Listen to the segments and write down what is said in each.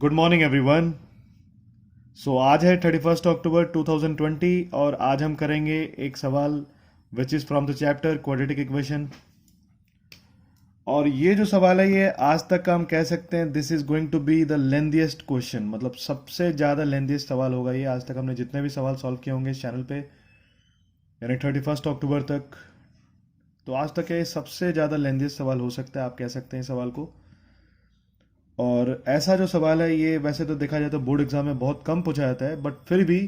Good morning everyone. आज है 31 अक्टूबर 2020 और आज हम करेंगे एक सवाल which is from the chapter quadratic equation. और ये जो सवाल है ये आज तक का हम कह सकते हैं this is going to be the lengthiest question, मतलब सबसे ज़्यादा लेंथीएस्ट सवाल होगा ये। आज तक हमने जितने भी सवाल सॉल्व किए होंगे इस चैनल पे, यानी 31 अक्टूबर तक, तो आज तक ये सबसे ज़्यादा लेंथीएस्ट सवाल हो सकता है, आप कह सकते हैं इस सवाल को। और ऐसा जो सवाल है ये वैसे तो देखा जाए तो बोर्ड एग्जाम में बहुत कम पूछा जाता है, बट फिर भी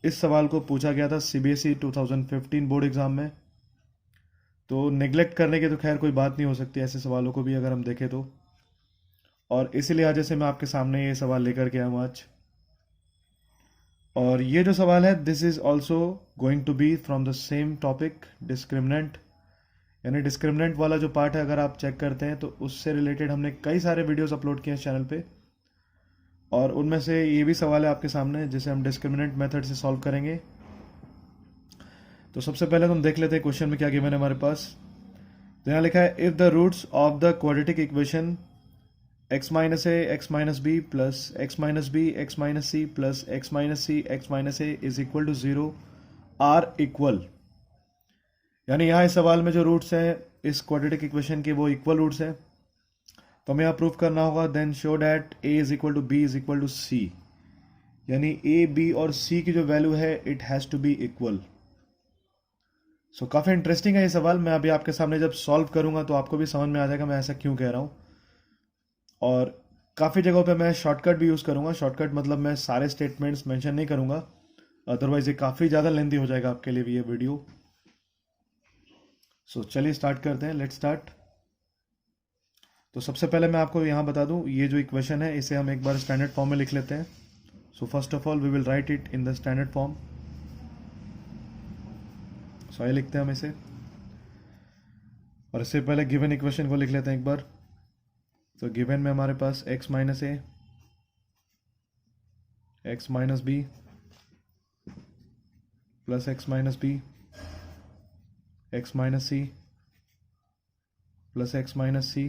इस सवाल को पूछा गया था सीबीएसई 2015 बोर्ड एग्जाम में। तो नेग्लेक्ट करने की तो खैर कोई बात नहीं हो सकती ऐसे सवालों को भी अगर हम देखें तो। और इसीलिए आज से मैं आपके सामने ये सवाल लेकर के आया हूँ आज। और ये जो सवाल है this is also going to be from the same topic discriminant, यानी डिस्क्रिमिनेंट वाला जो पार्ट है अगर आप चेक करते हैं तो उससे रिलेटेड हमने कई सारे वीडियोस अपलोड किए हैं इस चैनल पे। और उनमें से ये भी सवाल है आपके सामने जिसे हम डिस्क्रिमिनेंट मेथड से सॉल्व करेंगे। तो सबसे पहले तो हम देख लेते हैं क्वेश्चन में क्या गिवन है हमारे पास। तो यहाँ लिखा है if the roots of the quadratic equation x minus A x minus b plus x minus B x minus c plus x minus C x minus a is equal to zero are equal, यानी यहाँ इस सवाल में जो roots हैं इस quadratic equation के वो इक्वल रूट्स हैं। तो हमें यहाँ प्रूव करना होगा then show that a is equal to B is equal to C, यानी a b और c की जो वैल्यू है it has to be equal. So काफ़ी इंटरेस्टिंग है ये सवाल। मैं अभी आपके सामने जब सॉल्व करूंगा तो आपको भी समझ में आ जाएगा मैं ऐसा क्यों कह रहा हूँ। और काफ़ी जगहों पे मैं शॉर्टकट भी यूज़ करूंगा। शॉर्टकट मतलब मैं सारे स्टेटमेंट्स मेंशन नहीं करूंगा, अदरवाइज ये काफ़ी ज़्यादा लेंथी हो जाएगा आपके लिए भी ये वीडियो। सो चलिए स्टार्ट करते हैं, लेट्स स्टार्ट। तो सबसे पहले मैं आपको यहाँ बता दूँ ये जो इक्वेशन है इसे हम एक बार स्टैंडर्ड फॉर्म में लिख लेते हैं। So first of all we will write it in the standard form. So ये लिखते हैं हम इसे, और इससे पहले गिवन इक्वेशन को लिख लेते हैं एक बार। तो गिवन में हमारे पास x minus A x minus b plus x minus B x minus c plus x minus C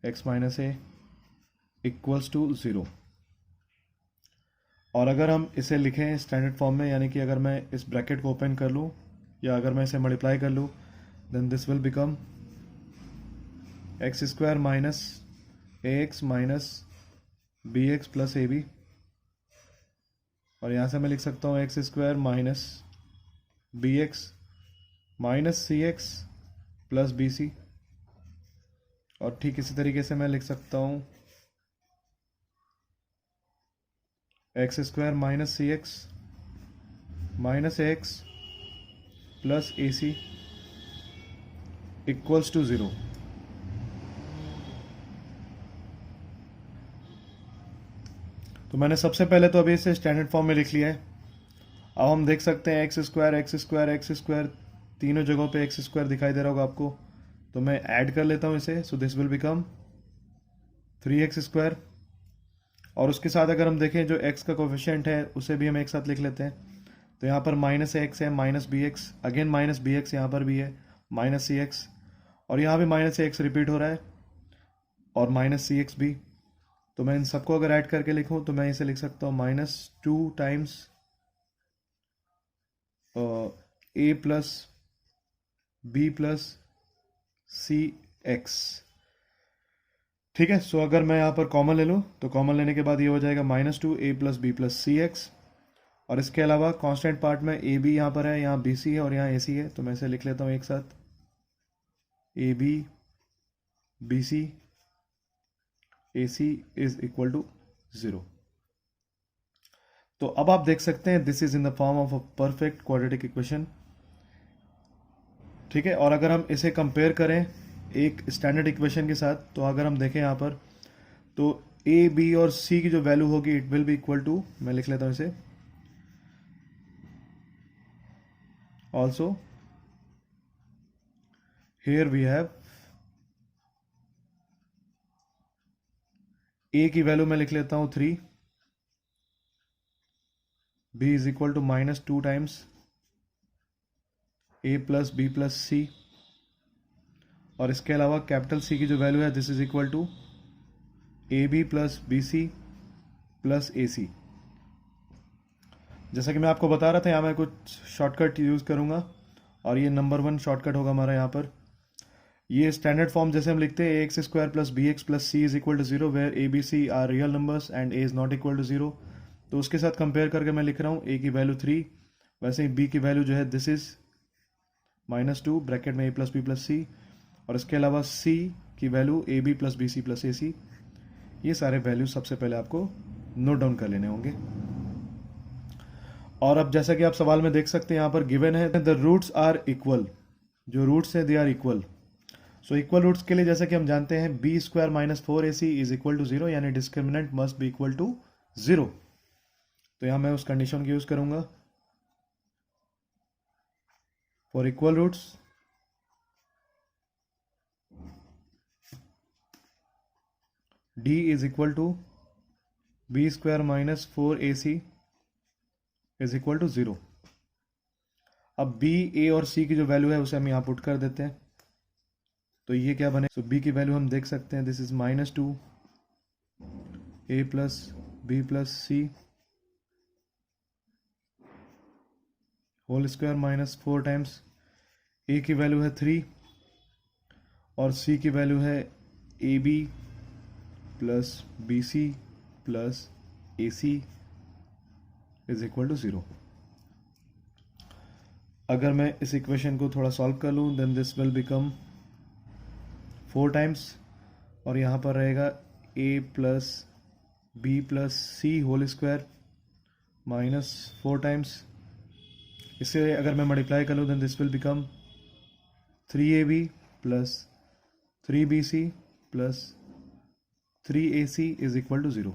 x minus a equals to zero. और अगर हम इसे लिखें स्टैंडर्ड फॉर्म में, यानी कि अगर मैं इस ब्रैकेट को ओपन कर लूँ या अगर मैं इसे मल्टीप्लाई कर लूँ, then this will become X square minus A x minus B X plus A B. और यहाँ से मैं लिख सकता हूँ X square minus B x minus सी एक्स प्लस बी सी। और ठीक इसी तरीके से मैं लिख सकता हूँ X square minus C x minus X plus A C equals to zero. तो मैंने सबसे पहले तो अभी इसे स्टैंडर्ड फॉर्म में लिख लिया है। अब हम देख सकते हैं x square x square x square, तीनों जगहों पे एक्स स्क्वायर दिखाई दे रहा होगा आपको। तो मैं ऐड कर लेता हूँ इसे। सो this will become 3x square. और उसके साथ अगर हम देखें जो x का कोफिशिएंट है उसे भी हम एक साथ लिख लेते हैं। तो यहाँ पर माइनस एक्स है minus B x, again minus B x यहाँ पर भी है, माइनस सी एक्स, और यहाँ भी माइनस एक्स रिपीट हो रहा है, और माइनस सी एक्स भी। तो मैं इन सबको अगर ऐड करके लिखूँ तो मैं इसे लिख सकता हूँ minus two times A plus B plus C x. ठीक है। सो अगर मैं यहाँ पर कॉमन ले लूँ तो कॉमन लेने के बाद ये हो जाएगा माइनस टू ए प्लस बी प्लस सी एक्स। और इसके अलावा कांस्टेंट पार्ट में ए बी यहाँ पर है, यहाँ बी सी है और यहाँ ए सी है, तो मैं इसे लिख लेता हूँ एक साथ a b b c a c is equal to zero. तो अब आप देख सकते हैं this is in the form of a perfect quadratic equation. ठीक है। और अगर हम इसे कंपेयर करें एक स्टैंडर्ड इक्वेशन के साथ, तो अगर हम देखें यहाँ पर तो ए बी और सी की जो वैल्यू होगी it will be equal to, मैं लिख लेता हूँ इसे also here we have A की वैल्यू मैं लिख लेता हूँ 3, B is equal to minus two times A plus B plus C, और इसके अलावा कैपिटल सी की जो वैल्यू है this is equal to A B plus B C plus A C. जैसा कि मैं आपको बता रहा था, यहाँ मैं कुछ शॉर्टकट यूज़ करूँगा और ये नंबर 1 शॉर्टकट होगा हमारा यहाँ पर। ये स्टैंडर्ड फॉर्म जैसे हम लिखते हैं A X square plus B X plus C is equal to zero, where A B C are real numbers and A is not equal to zero. तो उसके साथ कंपेयर करके मैं लिख रहा हूँ ए की वैल्यू 3, वैसे ही बी की वैल्यू जो है दिस इज -2 ब्रैकेट में A plus B plus C, और इसके अलावा सी की value A B plus B C plus A C. ये सारे वैल्यू सबसे पहले आपको नोट डाउन कर लेने होंगे। और अब जैसा कि आप सवाल में देख सकते हैं यहाँ पर गिवन है द रूट्स आर इक्वल, जो रूट्स है they are equal. So equal roots के लिए जैसा कि हम जानते हैं b square minus 4ac is equal to 0, यानी discriminant must be equal to 0। तो यहां मैं उस कंडीशन की यूज करूंगा for equal roots d is equal to b square minus 4ac is equal to 0। अब b, a और c की जो वैल्यू है उसे हम यहां पुट कर देते हैं, तो ये क्या बने। सो b की वैल्यू हम देख सकते हैं, this is -2 a plus B plus c whole square minus 4 times a की वैल्यू है 3 और c की वैल्यू है a B plus B C plus A c is equal to 0। अगर मैं इस इक्वेशन को थोड़ा सॉल्व कर लूँ then this will become 4 times, और यहाँ पर रहेगा a plus B plus c whole square minus 4 times. इसे अगर मैं मल्टीप्लाई कर लूँ then this will become 3ab plus 3bc plus 3ac is equal to 0।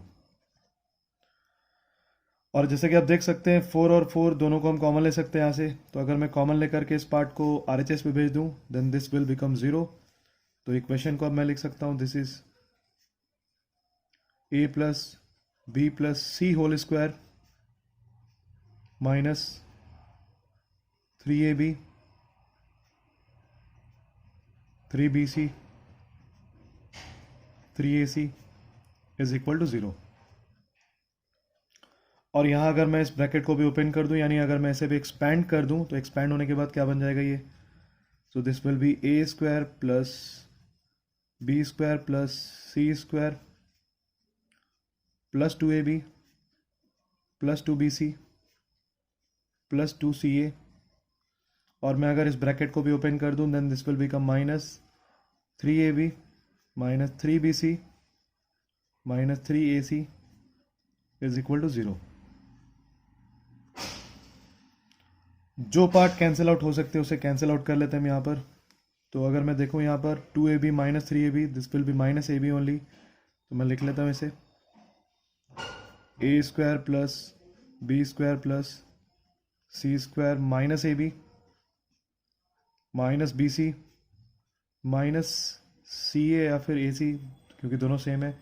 और जैसे कि आप देख सकते हैं 4 और 4 दोनों को हम कॉमन ले सकते हैं यहाँ से, तो अगर मैं कॉमन लेकर के इस पार्ट को RHS पे भेज दूँ देन दिस विल बिकम 0। तो इक्वेशन को अब मैं लिख सकता हूँ this is a plus B plus c whole square minus 3ab 3bc 3ac is equal to 0। और यहाँ अगर मैं इस ब्रैकेट को भी ओपन कर दूं, यानी अगर मैं इसे भी एक्सपैंड कर दूं, तो एक्सपैंड होने के बाद क्या बन जाएगा ये। So this will be a square plus B square plus C square plus 2ab plus 2bc plus 2ca। और मैं अगर इस ब्रैकेट को भी ओपन कर दूं then this will become -3ab minus 3bc minus 3ac is equal to 0। जो part cancel out हो सकते हैं उसे कैंसिल आउट कर लेते हैं हम यहाँ पर। तो अगर मैं देखूँ यहाँ पर 2ab minus 3ab this will be minus ab only, तो मैं लिख लेता हूँ इसे a square plus B square plus C square minus ab minus B C minus C A या फिर ए सी, क्योंकि दोनों सेम है,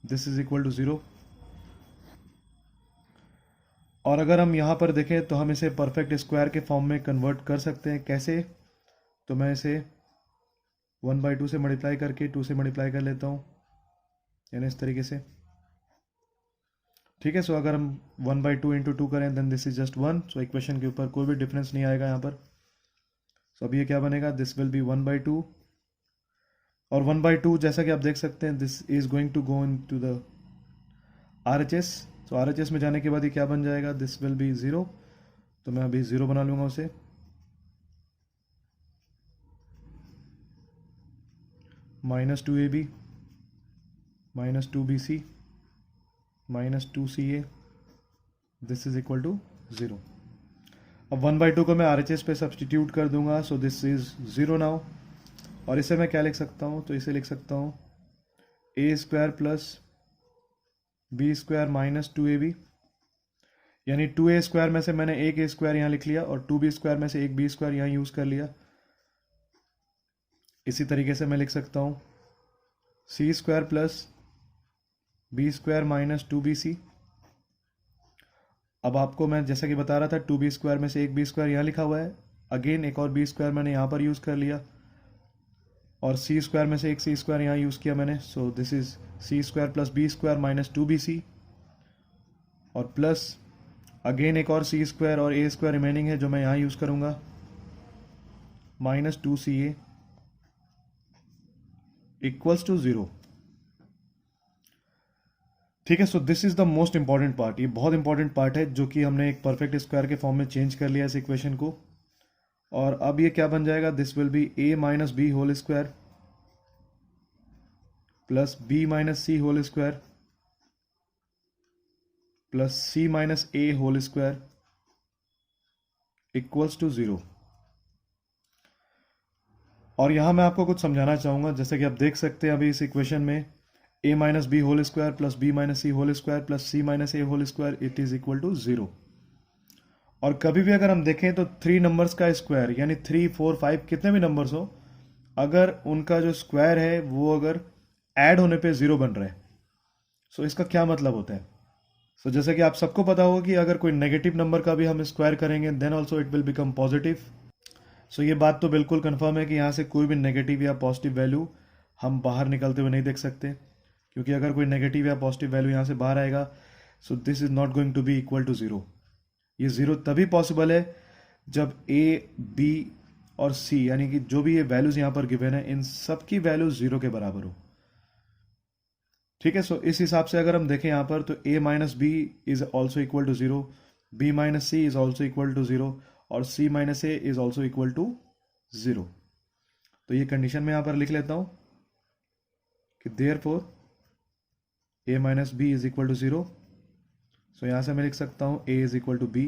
दिस इज इक्वल टू 0। और अगर हम यहाँ पर देखें तो हम इसे परफेक्ट स्क्वायर के फॉर्म में कन्वर्ट कर सकते हैं। कैसे? तो मैं इसे 1/2 से मल्टीप्लाई करके 2 से मल्टीप्लाई कर लेता हूँ, यानी इस तरीके से। ठीक है, सो अगर हम 1/2 इंटू 2 करें then this is just 1। So equation के ऊपर कोई भी डिफरेंस नहीं आएगा यहाँ पर। सो अब ये क्या बनेगा, दिस विल बी 1/2, और 1/2 जैसा कि आप देख सकते हैं this is going to go into the RHS। तो RHS में जाने के बाद ये क्या बन जाएगा, दिस विल बी 0। तो मैं अभी 0 बना लूंगा उसे। Minus 2ab minus 2bc minus 2ca this is equal to 0। अब 1/2 को मैं RHS पे सब्सटीट्यूट कर दूंगा, सो दिस इज 0 नाउ। और इसे मैं क्या लिख सकता हूँ, तो इसे लिख सकता हूँ a square plus B square minus 2ab, यानी 2a स्क्वायर में से मैंने एक a स्क्वायर यहाँ लिख लिया और 2b स्क्वायर में से एक b स्क्वायर यहाँ यूज कर लिया। इसी तरीके से मैं लिख सकता हूँ c square plus B square minus 2bc। अब आपको मैं जैसा कि बता रहा था 2b स्क्वायर में से एक b स्क्वायर यहाँ लिखा हुआ है, अगेन एक और b स्क्वायर मैंने यहाँ पर यूज कर लिया। और सी स्क्वायर में से एक सी स्क्वायर यहाँ यूज़ किया मैंने, so this is c square plus B square minus 2bc, और प्लस अगेन एक और सी स्क्वायर और ए स्क्वायर रिमेनिंग है जो मैं यहाँ यूज़ करूँगा, माइनस 2ca इक्वल्स टू 0। ठीक है, सो this is the most important part. ये बहुत इंपॉर्टेंट पार्ट है जो कि हमने एक परफेक्ट स्क्वायर के फॉर्म में चेंज कर लिया इस इक्वेशन को। और अब ये क्या बन जाएगा, this will be a minus b whole square plus b minus c whole square plus c minus a whole square equals to 0। और यहां मैं आपको कुछ समझाना चाहूंगा। जैसे कि आप देख सकते हैं अभी इस इक्वेशन में a minus b whole square plus b minus c whole square plus c minus a whole square it is equal to 0। और कभी भी अगर हम देखें तो 3 नंबर्स का स्क्वायर यानी 3, 4, 5 कितने भी नंबर्स हो, अगर उनका जो स्क्वायर है वो अगर ऐड होने पे 0 बन रहा है, सो इसका क्या मतलब होता है। सो जैसे कि आप सबको पता होगा कि अगर कोई नेगेटिव नंबर का भी हम स्क्वायर करेंगे then also it will become positive. So ये बात तो बिल्कुल कंफर्म है कि यहाँ से कोई भी नेगेटिव या पॉजिटिव वैल्यू हम बाहर निकलते हुए नहीं देख सकते, क्योंकि अगर कोई नेगेटिव या पॉजिटिव वैल्यू यहाँ से बाहर आएगा so this is not going to be equal to 0। ये 0 तभी पॉसिबल है जब a, b और c यानी कि जो भी ये वैल्यूज यहाँ पर गिवन है इन सब की वैल्यू 0 के बराबर हो। ठीक है, सो इस हिसाब से अगर हम देखें यहाँ पर तो a minus b is also equal to 0, b minus c is also equal to 0 और c minus a is also equal to 0। तो ये कंडीशन में यहाँ पर लिख लेता हूं कि therefore a minus b is equal to 0। सो यहां से मैं लिख सकता हूं a is equal to b.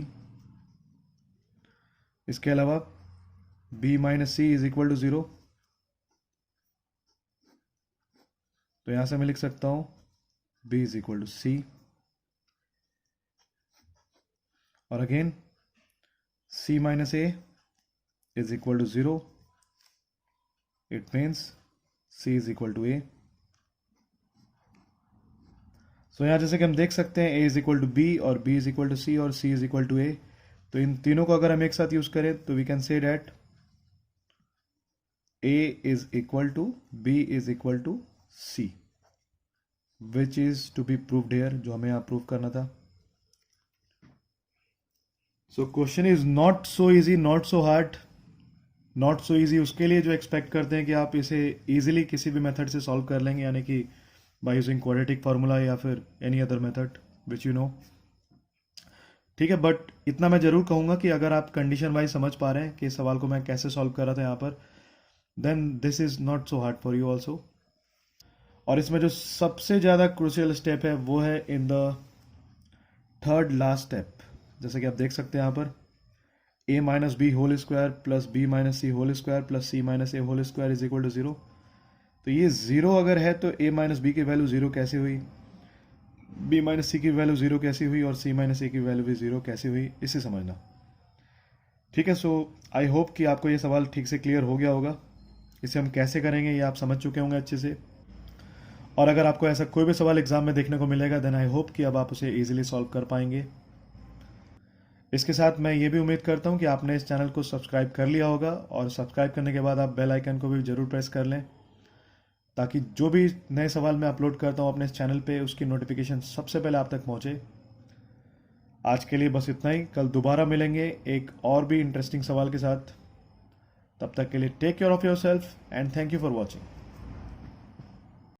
इसके अलावा b minus c is equal to 0, तो यहां से मैं लिख सकता हूं b is equal to c. और again c minus a is equal to 0, it means c is equal to a। So यहां जैसे कि हम देख सकते हैं a is equal to b और b is equal to c और c is equal to a, तो इन तीनों को अगर हम एक साथ यूज करें तो we can say that a is equal to b is equal to c, which is to be proved here, जो हमें यहां प्रूव करना था। So question is not so easy, not so hard. Not so easy उसके लिए जो expect करते हैं कि आप इसे इजीली किसी भी मेथड से सॉल्व कर लेंगे, यानी कि बाय यूजिंग क्वाड्रेटिक फार्मूला या फिर any other method which you know. ठीक है, बट इतना मैं जरूर कहूंगा कि अगर आप कंडीशन वाइज समझ पा रहे हैं कि इस सवाल को मैं कैसे सॉल्व कर रहा था यहाँ पर, then this is not so hard for you also. और इसमें जो सबसे ज़्यादा क्रूशियल स्टेप है वो है in the third last step. जैसे कि आप देख सकते हैं यहाँ पर a minus b whole square plus b minus c whole square plus c minus a whole square is equal to 0। तो ये 0 अगर है तो a माइनस बी की वैल्यू 0 कैसे हुई, b माइनस सी की वैल्यू 0 कैसे हुई और c माइनस ए की वैल्यू भी 0 कैसे हुई, इसे समझना। ठीक है, सो आई होप कि आपको ये सवाल ठीक से क्लियर हो गया होगा। इसे हम कैसे करेंगे ये आप समझ चुके होंगे अच्छे से। और अगर आपको ऐसा कोई भी सवाल एग्जाम में देखने को मिलेगा देन आई होप कि अब आप उसे इजीली सॉल्व कर पाएंगे। इसके साथ मैं ये भी उम्मीद करता हूँ कि आपने इस चैनल को सब्सक्राइब कर लिया होगा, और सब्सक्राइब करने के बाद आप बेल आइकन को भी ज़रूर प्रेस कर लें, ताकि जो भी नए सवाल मैं अपलोड करता हूँ अपने इस चैनल पे उसकी नोटिफिकेशन सबसे पहले आप तक पहुँचे। आज के लिए बस इतना ही, कल दोबारा मिलेंगे एक और भी इंटरेस्टिंग सवाल के साथ। तब तक के लिए take care of yourself and thank you for watching.